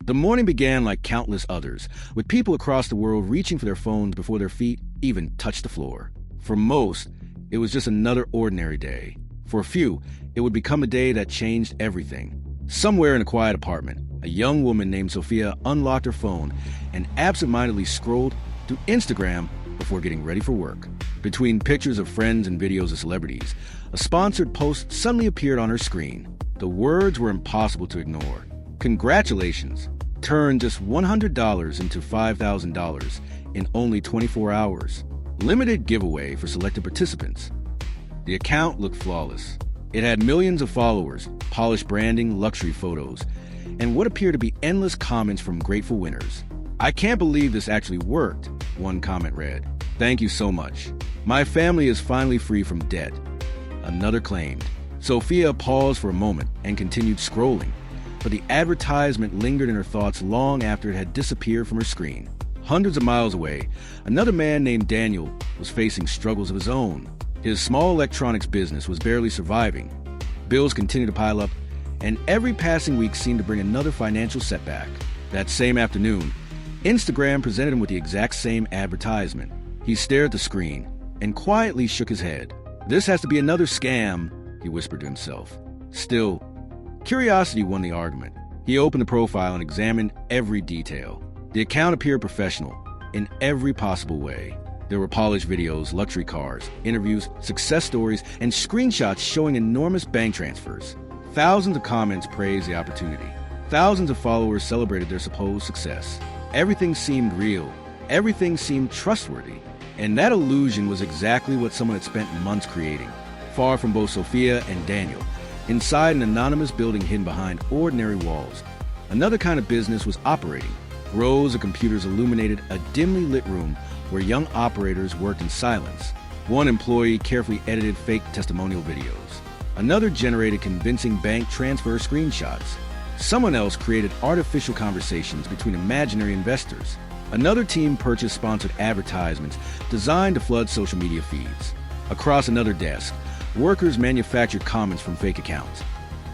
The morning began like countless others, with people across the world reaching for their phones before their feet even touched the floor. For most, it was just another ordinary day. For a few, it would become a day that changed everything. Somewhere in a quiet apartment, a young woman named Sophia unlocked her phone and absentmindedly scrolled through Instagram before getting ready for work. Between pictures of friends and videos of celebrities, a sponsored post suddenly appeared on her screen. The words were impossible to ignore. Congratulations! Turn just $100 into $5,000 in only 24 hours. Limited giveaway for selected participants. The account looked flawless. It had millions of followers, polished branding, luxury photos, and what appeared to be endless comments from grateful winners. "I can't believe this actually worked," one comment read. "Thank you so much. My family is finally free from debt," another claimed. Sophia paused for a moment and continued scrolling, but the advertisement lingered in her thoughts long after it had disappeared from her screen. Hundreds of miles away, another man named Daniel was facing struggles of his own. His small electronics business was barely surviving. Bills continued to pile up, and every passing week seemed to bring another financial setback. That same afternoon, Instagram presented him with the exact same advertisement. He stared at the screen and quietly shook his head. "This has to be another scam," he whispered to himself. Still, curiosity won the argument. He opened the profile and examined every detail. The account appeared professional in every possible way. There were polished videos, luxury cars, interviews, success stories, and screenshots showing enormous bank transfers. Thousands of comments praised the opportunity. Thousands of followers celebrated their supposed success. Everything seemed real. Everything seemed trustworthy. And that illusion was exactly what someone had spent months creating. Far from both Sophia and Daniel, inside an anonymous building hidden behind ordinary walls, another kind of business was operating. Rows of computers illuminated a dimly lit room where young operators worked in silence. One employee carefully edited fake testimonial videos. Another generated convincing bank transfer screenshots. Someone else created artificial conversations between imaginary investors. Another team purchased sponsored advertisements designed to flood social media feeds. Across another desk, workers manufactured comments from fake accounts,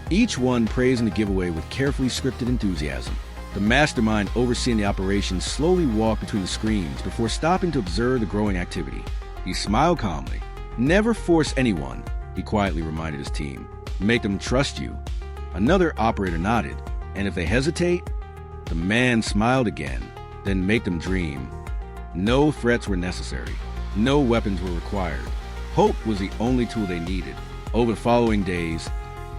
each one praising the giveaway with carefully scripted enthusiasm. The mastermind overseeing the operation slowly walked between the screens before stopping to observe the growing activity. He smiled calmly. "Never force anyone," he quietly reminded his team. "Make them trust you." Another operator nodded, "And if they hesitate?" The man smiled again. "Then make them dream." No threats were necessary. No weapons were required. Hope was the only tool they needed. Over the following days,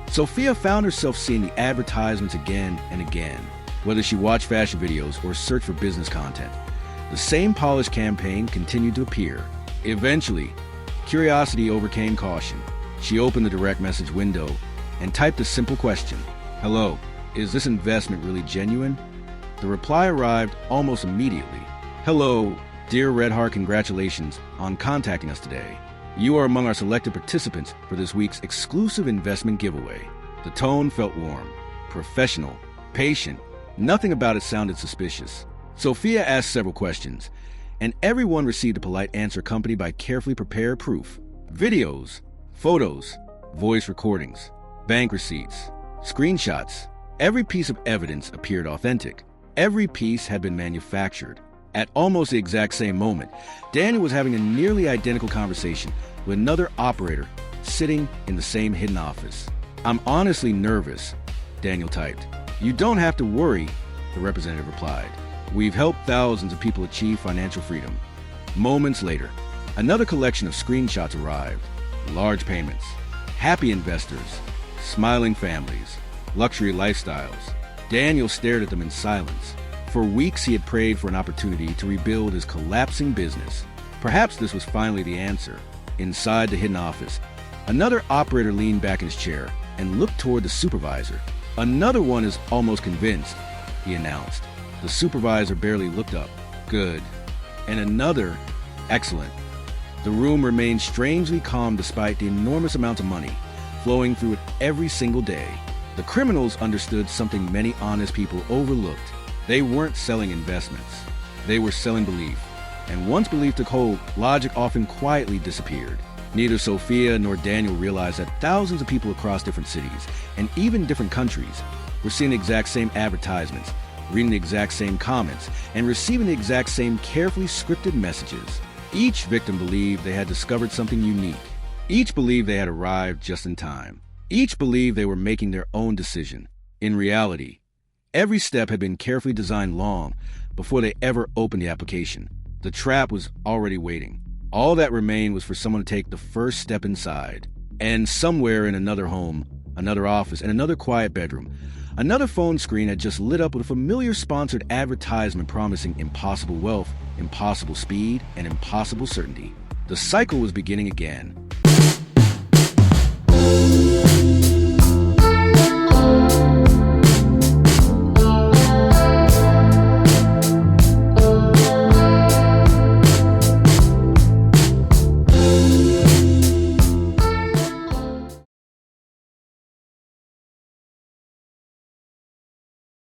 Sophia found herself seeing the advertisements again and again. Whether she watched fashion videos or searched for business content, the same polished campaign continued to appear. Eventually, curiosity overcame caution. She opened the direct message window and typed a simple question. "Hello, is this investment really genuine?" The reply arrived almost immediately. "Hello, dear Redheart, congratulations on contacting us today. You are among our selected participants for this week's exclusive investment giveaway." The tone felt warm, professional, patient. Nothing about it sounded suspicious. Sophia asked several questions, and everyone received a polite answer accompanied by carefully prepared proof. Videos, photos, voice recordings, bank receipts, screenshots. Every piece of evidence appeared authentic. Every piece had been manufactured. At almost the exact same moment, Daniel was having a nearly identical conversation with another operator sitting in the same hidden office. "I'm honestly nervous," Daniel typed. "You don't have to worry," the representative replied. "We've helped thousands of people achieve financial freedom." Moments later, another collection of screenshots arrived. Large payments, happy investors, smiling families, luxury lifestyles. Daniel stared at them in silence. For weeks he had prayed for an opportunity to rebuild his collapsing business. Perhaps this was finally the answer. Inside the hidden office, another operator leaned back in his chair and looked toward the supervisor. "Another one is almost convinced," he announced. The supervisor barely looked up. "Good." And another, "Excellent." The room remained strangely calm despite the enormous amounts of money flowing through it every single day. The criminals understood something many honest people overlooked. They weren't selling investments. They were selling belief. And once belief took hold, logic often quietly disappeared. Neither Sophia nor Daniel realized that thousands of people across different cities, and even different countries, were seeing the exact same advertisements, reading the exact same comments, and receiving the exact same carefully scripted messages. Each victim believed they had discovered something unique. Each believed they had arrived just in time. Each believed they were making their own decision. In reality, every step had been carefully designed long before they ever opened the application. The trap was already waiting. All that remained was for someone to take the first step inside. And somewhere in another home, another office, and another quiet bedroom, another phone screen had just lit up with a familiar sponsored advertisement promising impossible wealth, impossible speed, and impossible certainty. The cycle was beginning again.